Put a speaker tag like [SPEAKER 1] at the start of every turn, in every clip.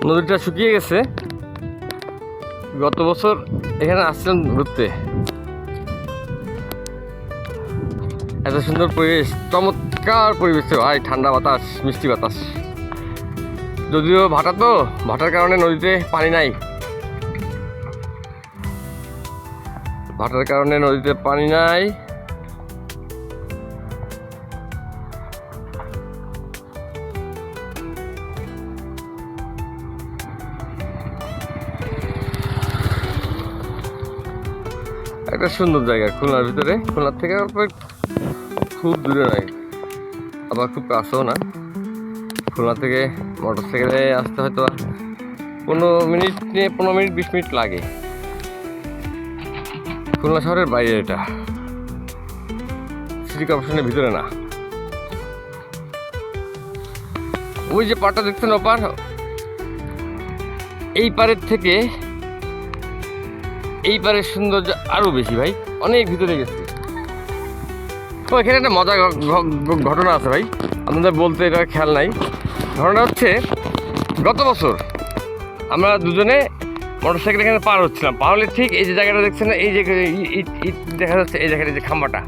[SPEAKER 1] নদীটা শুকিয়ে গেছে। গত বছর এখানে আসছিলাম ঘুরতে, এত সুন্দর পরিবেশ, চমৎকার পরিবেশ ভাই, ঠান্ডা বাতাস, মিষ্টি বাতাস। যদিও ভাটা, তো ভাটার কারণে নদীতে পানি নাই, ভাটার কারণে নদীতে পানি নাই। একটা সুন্দর জায়গা খুলনার ভিতরে, খুলনার থেকে খুব দূরে নয়, আবার খুব কাছেও না। খুলনা থেকে মোটর সাইকেলে আসতে হয়তো 15-20 মিনিট লাগে। খুলনা শহরের বাইরে, এটা সিটি কর্পোরেশনের ভিতরে না। ওই যে পাড়টা দেখছেন, ওপার, এই পাড়ের থেকে এই পাড়ের সৌন্দর্য আরও বেশি ভাই, অনেক ভিতরে গেছে। তো এখানে একটা মজার ঘটনা আছে ভাই, আপনাদের বলতে এটা খেয়াল নাই। ঘটনা হচ্ছে, গত বছর আমরা দুজনে মোটরসাইকেল এখানে পার হচ্ছিলাম, পার হলে ঠিক এই যে জায়গাটা দেখছেন, এই যে ইট দেখা যাচ্ছে, এই জায়গাটা, এই যে খাম্বাটা,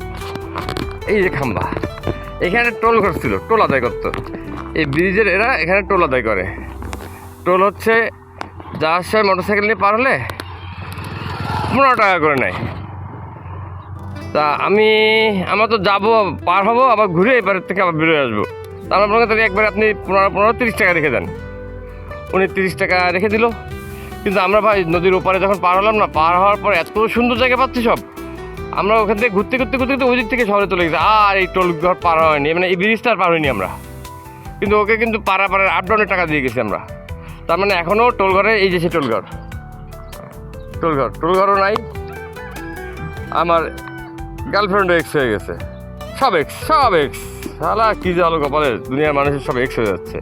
[SPEAKER 1] এই যে খাম্বা, এখানে টোল ঘর ছিল, টোল আদায় করতো এই ব্রিজের, এরা এখানে টোল আদায় করে। টোল হচ্ছে যাওয়ার সময় মোটরসাইকেল নিয়ে পার হলে 15 টাকা করে নেয়। তা আমরা তো যাবো, পার হবো, আবার ঘুরে এবারের থেকে আবার বেরোয় আসবো। তা আমরা বললাম তাহলে একবার আপনি 15-30 টাকা রেখে দেন। উনি 30 টাকা রেখে দিল। কিন্তু আমরা ভাই নদীর ওপারে যখন পার হলাম না, পার হওয়ার পর এত সুন্দর জায়গা পাচ্ছি সব, আমরা ওখান থেকে ঘুরতে ওই দিক থেকে শহরে চলে গেছি। আর এই টোল ঘর পার হয়নি, মানে এই ব্রিজটা আর পার হয়নি আমরা, কিন্তু ওকে কিন্তু পাড়ার আপডাউনের টাকা দিয়ে গেছি আমরা। তার মানে এখনও টোল ঘরে, এই যে সে টোলঘরও নাই। আমার গার্লফ্রেন্ডও এক্স হয়ে গেছে, সব এক্স। শালা কি যে আলো কপালে, দুনিয়ার মানুষের সব এক্স হয়ে যাচ্ছে।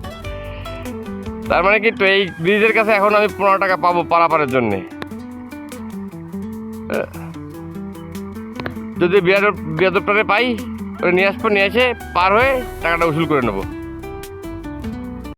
[SPEAKER 1] তার মানে কি, তো এই ব্রিজের কাছে এখন আমি 15 টাকা পাবো পারাপারের জন্যে। যদি বিয়াদবটারে পাই, ওরে নিয়ে আসবো, নিয়ে এসে পার হয়ে টাকাটা উসুল করে নেবো।